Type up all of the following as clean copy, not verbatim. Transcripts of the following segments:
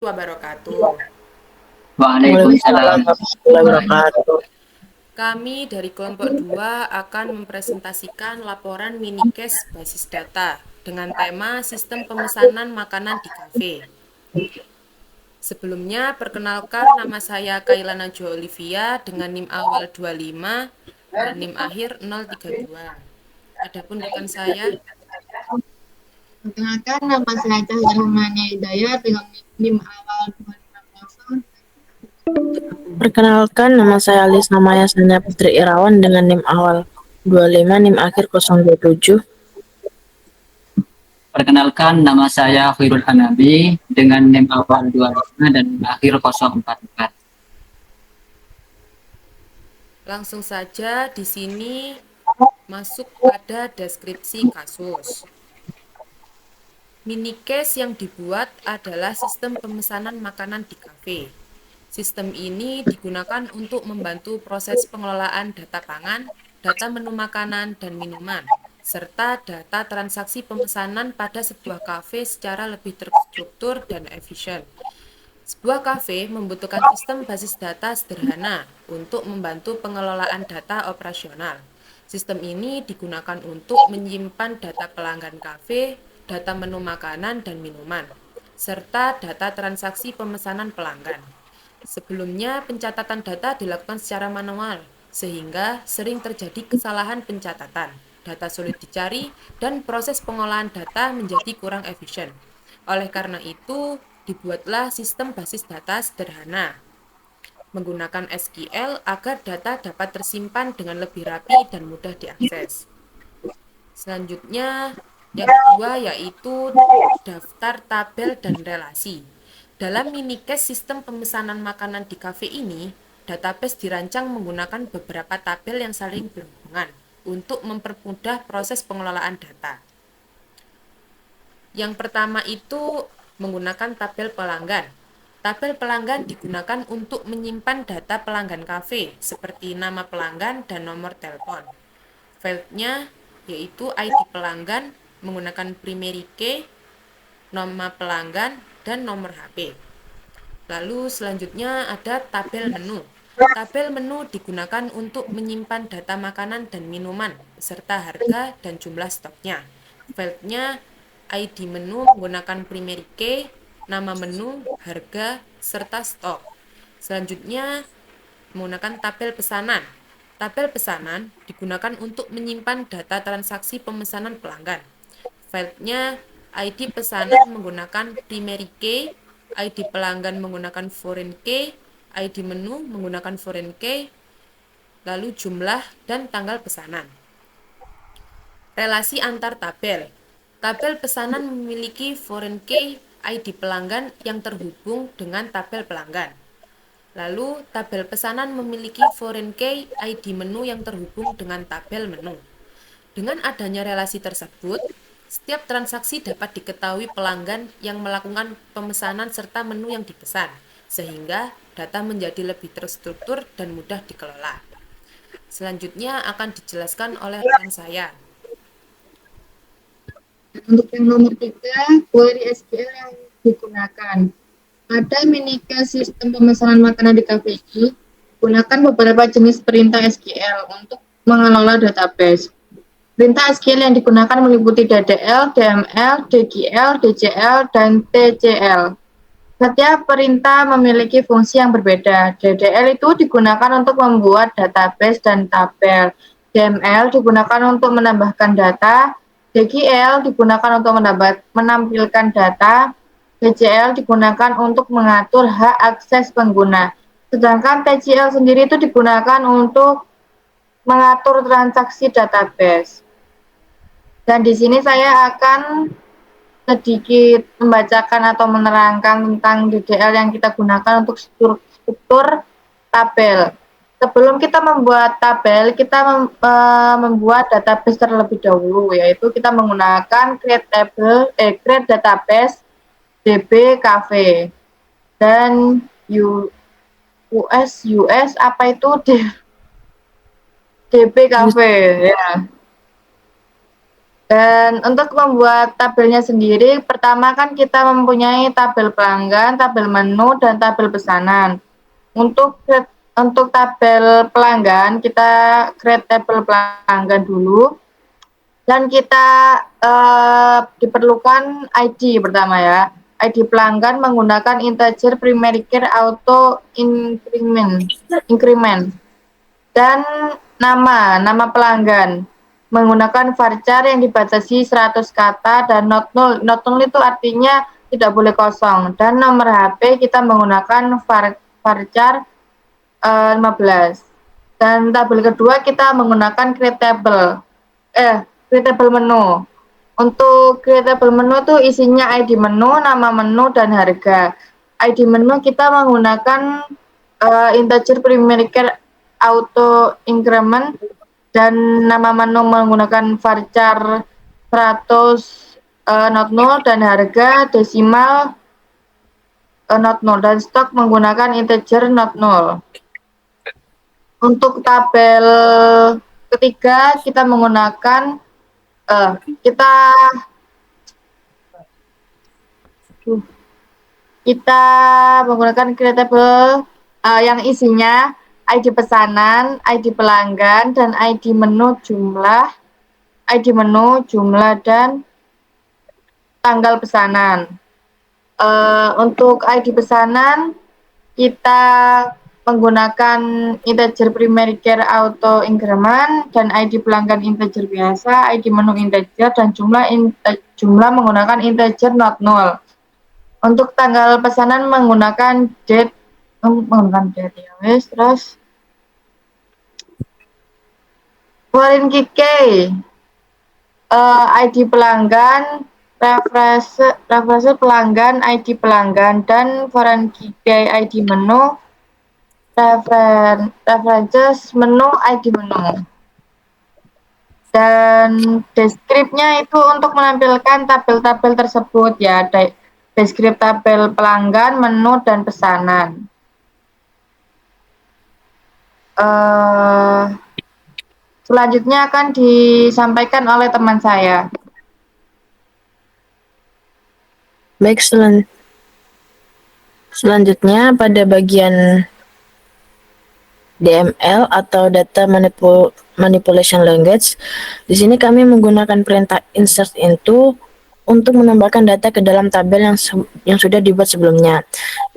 Wabarakatuh. Waalaikumsalam. Waalaikumsalam warahmatullahi wabarakatuh. Kami dari kelompok 2 akan mempresentasikan laporan minikes basis data dengan tema sistem pemesanan makanan di kafe. Sebelumnya, perkenalkan nama saya Kaila Najwa Olivia dengan NIM awal 25 dan NIM akhir 032. Adapun rekan saya, Perkenalkan, nama saya Cahaya Rumania Hidayat dengan NIM awal 250. Perkenalkan, nama saya Alisna Maya Sanya Putri Irawan dengan NIM awal 25, NIM akhir 027. Perkenalkan, nama saya Khairul Hanabi dengan NIM awal 25 dan NIM akhir 044. langsung saja di sini masuk pada deskripsi kasus. Minikes yang dibuat adalah sistem pemesanan makanan di kafe. Sistem ini digunakan untuk membantu proses pengelolaan data pangan, data menu makanan dan minuman, serta data transaksi pemesanan pada sebuah kafe secara lebih terstruktur dan efisien. Sebuah kafe membutuhkan sistem basis data sederhana untuk membantu pengelolaan data operasional. Sistem ini digunakan untuk menyimpan data pelanggan kafe, data menu makanan dan minuman, serta data transaksi pemesanan pelanggan. Sebelumnya, pencatatan data dilakukan secara manual, sehingga sering terjadi kesalahan pencatatan, data sulit dicari, dan proses pengolahan data menjadi kurang efisien. Oleh karena itu, dibuatlah sistem basis data sederhana menggunakan SQL agar data dapat tersimpan dengan lebih rapi dan mudah diakses. Selanjutnya, yang kedua yaitu daftar tabel dan relasi. Dalam minikes sistem pemesanan makanan di kafe ini, database dirancang menggunakan beberapa tabel yang saling berhubungan untuk mempermudah proses pengelolaan data. Yang pertama itu menggunakan tabel pelanggan. Tabel pelanggan digunakan untuk menyimpan data pelanggan kafe seperti nama pelanggan dan nomor telepon. File-nya yaitu ID pelanggan menggunakan primary key, nama pelanggan, dan nomor HP. Lalu selanjutnya ada tabel menu. Tabel menu digunakan untuk menyimpan data makanan dan minuman, serta harga dan jumlah stoknya. File-nya ID menu menggunakan primary key, nama menu, harga, serta stok. Selanjutnya menggunakan tabel pesanan. Tabel pesanan digunakan untuk menyimpan data transaksi pemesanan pelanggan. File-nya ID pesanan menggunakan primary key, ID pelanggan menggunakan foreign key, ID menu menggunakan foreign key, lalu jumlah dan tanggal pesanan. Relasi antar tabel. Tabel pesanan memiliki foreign key ID pelanggan yang terhubung dengan tabel pelanggan. Lalu, tabel pesanan memiliki foreign key ID menu yang terhubung dengan tabel menu. Dengan adanya relasi tersebut, setiap transaksi dapat diketahui pelanggan yang melakukan pemesanan serta menu yang dipesan, sehingga data menjadi lebih terstruktur dan mudah dikelola. Selanjutnya akan dijelaskan oleh rekan saya. Untuk yang nomor 3, query SQL yang digunakan. Pada minikes sistem pemesanan makanan di kafe ini, gunakan beberapa jenis perintah SQL untuk mengelola database. Perintah SQL yang digunakan meliputi DDL, DML, DQL, DCL, dan TCL. Setiap perintah memiliki fungsi yang berbeda. DDL itu digunakan untuk membuat database dan tabel. DML digunakan untuk menambahkan data. DQL digunakan untuk menampilkan data. TCL digunakan untuk mengatur hak akses pengguna. Sedangkan TCL sendiri itu digunakan untuk mengatur transaksi database. Dan di sini saya akan sedikit membacakan atau menerangkan tentang DDL yang kita gunakan untuk struktur tabel. Sebelum kita membuat tabel, kita membuat database terlebih dahulu, yaitu kita menggunakan create database db cafe dan US apa itu db cafe ya. Dan untuk membuat tabelnya sendiri, pertama kan kita mempunyai tabel pelanggan, tabel menu, dan tabel pesanan. Untuk tabel pelanggan, kita create tabel pelanggan dulu. Dan kita diperlukan ID pertama ya. ID pelanggan menggunakan integer primary key auto increment. Dan nama pelanggan menggunakan varchar yang dibatasi 100 kata dan not null. Not null itu artinya tidak boleh kosong. Dan nomor HP kita menggunakan varchar 15. Dan tabel kedua kita menggunakan creatable menu. Untuk creatable menu itu isinya ID menu, nama menu, dan harga. ID menu kita menggunakan integer primary key auto increment, dan nama menu menggunakan varchar 100 not null, dan harga desimal not null, dan stok menggunakan integer not null. Untuk tabel ketiga kita menggunakan kita menggunakan creatable yang isinya ID pesanan, ID pelanggan, dan ID menu jumlah, dan tanggal pesanan. Untuk ID pesanan kita menggunakan integer primary key auto increment, dan ID pelanggan integer biasa, ID menu integer, dan jumlah menggunakan integer not null. Untuk tanggal pesanan menggunakan date ya wes. Terus foreign key ID pelanggan, referensi pelanggan, ID pelanggan, dan foreign key ID menu, references menu, ID menu. Dan deskripsinya itu untuk menampilkan tabel-tabel tersebut ya, deskrip tabel pelanggan, menu, dan pesanan. Selanjutnya akan disampaikan oleh teman saya. Baik, selanjutnya pada bagian DML atau Data Manipulation Language. Di sini kami menggunakan perintah insert into untuk menambahkan data ke dalam tabel yang sudah dibuat sebelumnya.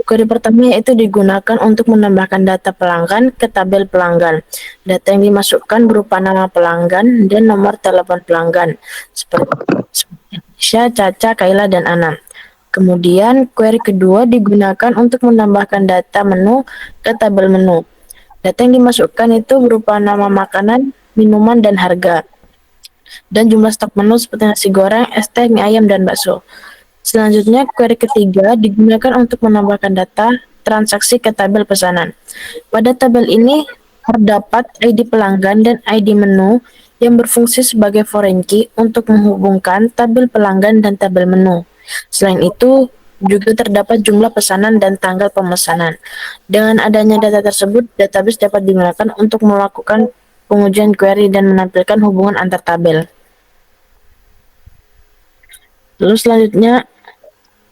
Query pertama yaitu digunakan untuk menambahkan data pelanggan ke tabel pelanggan. Data yang dimasukkan berupa nama pelanggan dan nomor telepon pelanggan seperti Aisyah, Caca, Kaila, dan Ana. Kemudian query kedua digunakan untuk menambahkan data menu ke tabel menu. Data yang dimasukkan itu berupa nama makanan, minuman, dan harga. Dan jumlah stok menu seperti nasi goreng, es teh, mie ayam, dan bakso. Selanjutnya, query ketiga digunakan untuk menambahkan data transaksi ke tabel pesanan. Pada tabel ini terdapat ID pelanggan dan ID menu yang berfungsi sebagai foreign key untuk menghubungkan tabel pelanggan dan tabel menu. Selain itu, juga terdapat jumlah pesanan dan tanggal pemesanan. Dengan adanya data tersebut, database dapat digunakan untuk melakukan pengujian query dan menampilkan hubungan antar tabel. Lalu selanjutnya,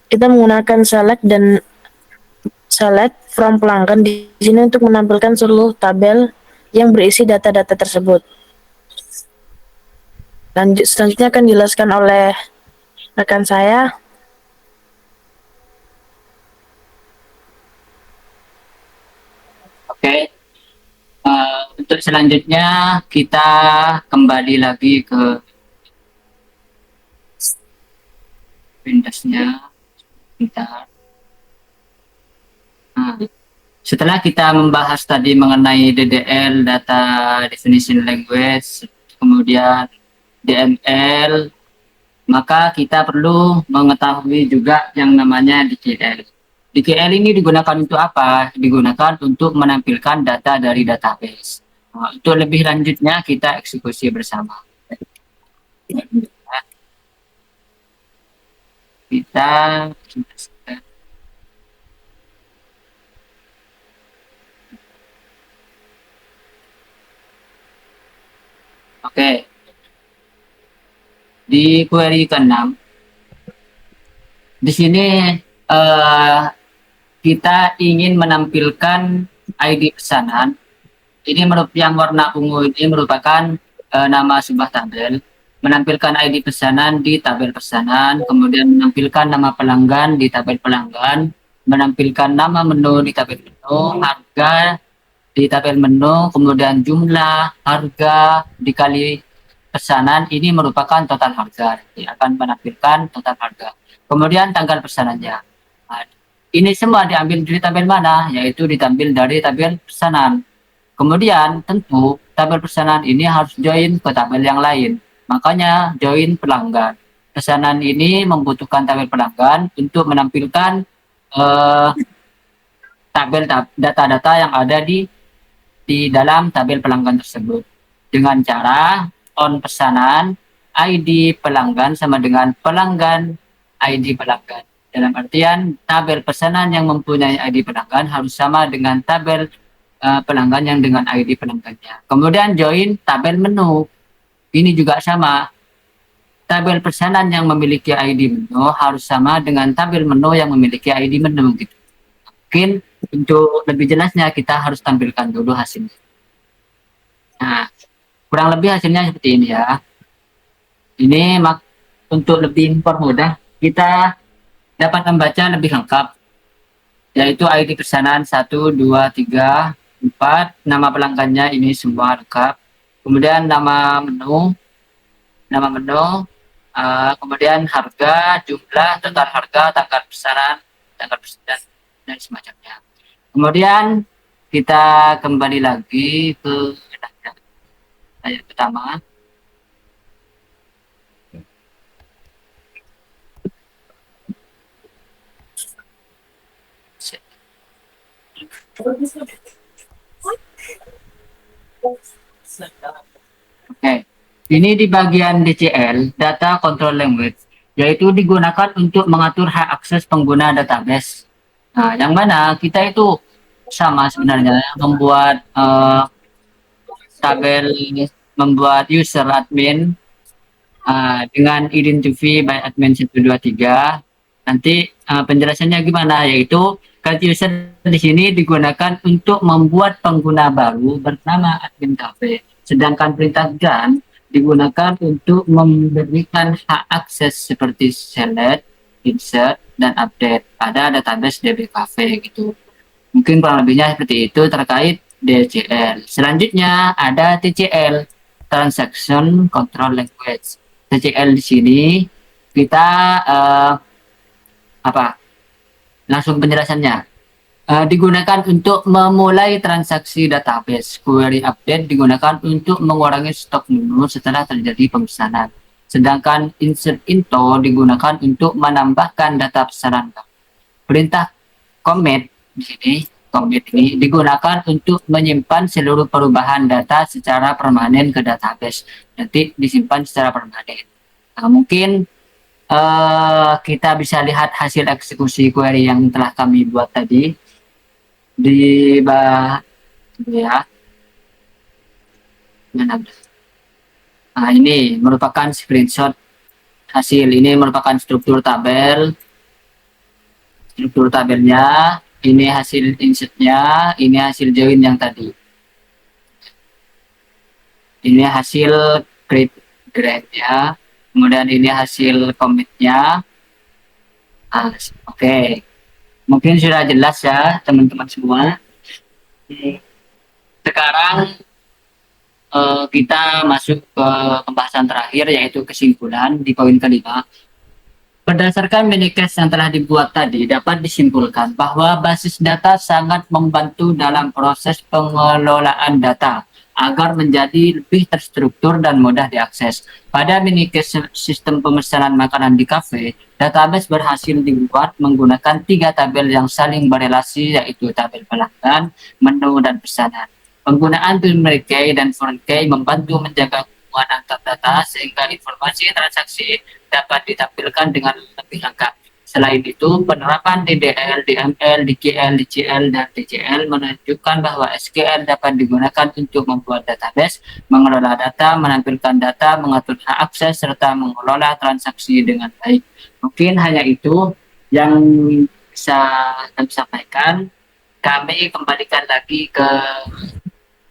kita menggunakan select from pelanggan di sini untuk menampilkan seluruh tabel yang berisi data-data tersebut. Selanjutnya akan dijelaskan oleh rekan saya. Oke. Untuk selanjutnya kita kembali lagi ke Windows-nya. Setelah kita membahas tadi mengenai DDL, Data Definition Language, kemudian DML, maka kita perlu mengetahui juga yang namanya DKL. DKL ini digunakan untuk apa? Digunakan untuk menampilkan data dari database. Untuk lebih lanjutnya kita eksekusi bersama. Kita Oke. di query ke-6, di sini eh, kita ingin menampilkan ID pesanan. Ini yang warna ungu ini merupakan nama sebuah tabel, menampilkan ID pesanan di tabel pesanan, kemudian menampilkan nama pelanggan di tabel pelanggan, menampilkan nama menu di tabel menu, harga di tabel menu, kemudian jumlah harga dikali pesanan ini merupakan total harga. Jadi akan menampilkan total harga. Kemudian tanggal pesanannya. Nah, ini semua diambil dari tabel mana? Yaitu diambil dari tabel pesanan. Kemudian tentu tabel pesanan ini harus join ke tabel yang lain. Makanya join pelanggan. Pesanan ini membutuhkan tabel pelanggan untuk menampilkan eh, tabel data-data yang ada di dalam tabel pelanggan tersebut. Dengan cara on pesanan ID pelanggan sama dengan pelanggan ID pelanggan. Dalam artian tabel pesanan yang mempunyai ID pelanggan harus sama dengan tabel pelanggan yang dengan ID pelanggannya. Kemudian join tabel menu. Ini juga sama. Tabel pesanan yang memiliki ID menu harus sama dengan tabel menu yang memiliki ID menu gitu. Mungkin untuk lebih jelasnya kita harus tampilkan dulu hasilnya. Nah, kurang lebih hasilnya seperti ini ya. Ini untuk lebih mempermudah kita dapat membaca lebih lengkap, yaitu ID pesanan 1, 2, 3, 4, nama pelanggannya ini semua lengkap. Kemudian nama menu, kemudian harga, jumlah, total harga, tanggal pesanan, dan semacamnya. Kemudian kita kembali lagi ke ayat pertama. Oke, ini di bagian DCL, Data Control Language, yaitu digunakan untuk mengatur hak akses pengguna database. Nah, yang mana kita itu sama sebenarnya membuat tabel, membuat user admin dengan identify by admin 123. Nanti penjelasannya gimana, yaitu card user di sini digunakan untuk membuat pengguna baru bernama admin cafe. Sedangkan perintah run digunakan untuk memberikan hak akses seperti select, insert, dan update pada database DB Cafe gitu. Mungkin kurang lebihnya seperti itu terkait DCL. Selanjutnya ada TCL, Transaction Control Language. TCL di sini kita langsung penjelasannya. Digunakan untuk memulai transaksi database. Query update digunakan untuk mengurangi stok menu setelah terjadi pemesanan. Sedangkan insert info digunakan untuk menambahkan data pesanan. Perintah commit di sini, commit ini digunakan untuk menyimpan seluruh perubahan data secara permanen ke database. Nanti disimpan secara permanen. Nah, mungkin kita bisa lihat hasil eksekusi query yang telah kami buat tadi di ya. Nah, ini merupakan screenshot hasil. Ini merupakan struktur tabelnya, ini hasil insertnya, ini hasil join yang tadi. Ini hasil grade ya. Kemudian ini hasil commit-nya. Oke. Mungkin sudah jelas ya teman-teman semua. Sekarang kita masuk ke pembahasan terakhir, yaitu kesimpulan di poin kelima. Berdasarkan minikes yang telah dibuat tadi, dapat disimpulkan bahwa basis data sangat membantu dalam proses pengelolaan data agar menjadi lebih terstruktur dan mudah diakses. Pada minikes sistem pemesanan makanan di kafe, database berhasil dibuat menggunakan 3 tabel yang saling berelasi, yaitu tabel pelanggan, menu, dan pesanan. Penggunaan primary key dan foreign key membantu menjaga hubungan antar data sehingga informasi transaksi dapat ditampilkan dengan lebih lengkap. Selain itu, penerapan DDL, DML, DKL, DCL, dan DCL menunjukkan bahwa SQL dapat digunakan untuk membuat database, mengelola data, menampilkan data, mengatur hak akses, serta mengelola transaksi dengan baik. Mungkin hanya itu yang bisa kami sampaikan. Kami kembalikan lagi ke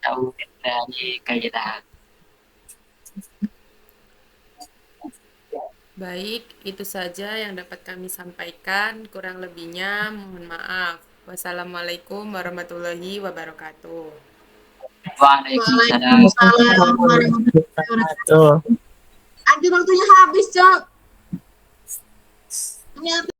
Audit dari Kaidah. Baik, itu saja yang dapat kami sampaikan. Kurang lebihnya mohon maaf. Wassalamualaikum warahmatullahi wabarakatuh. Waalaikumsalam. Waalaikumsalam warahmatullahi wabarakatuh. Tuh. Anjir, waktunya habis, Cok. Ternyata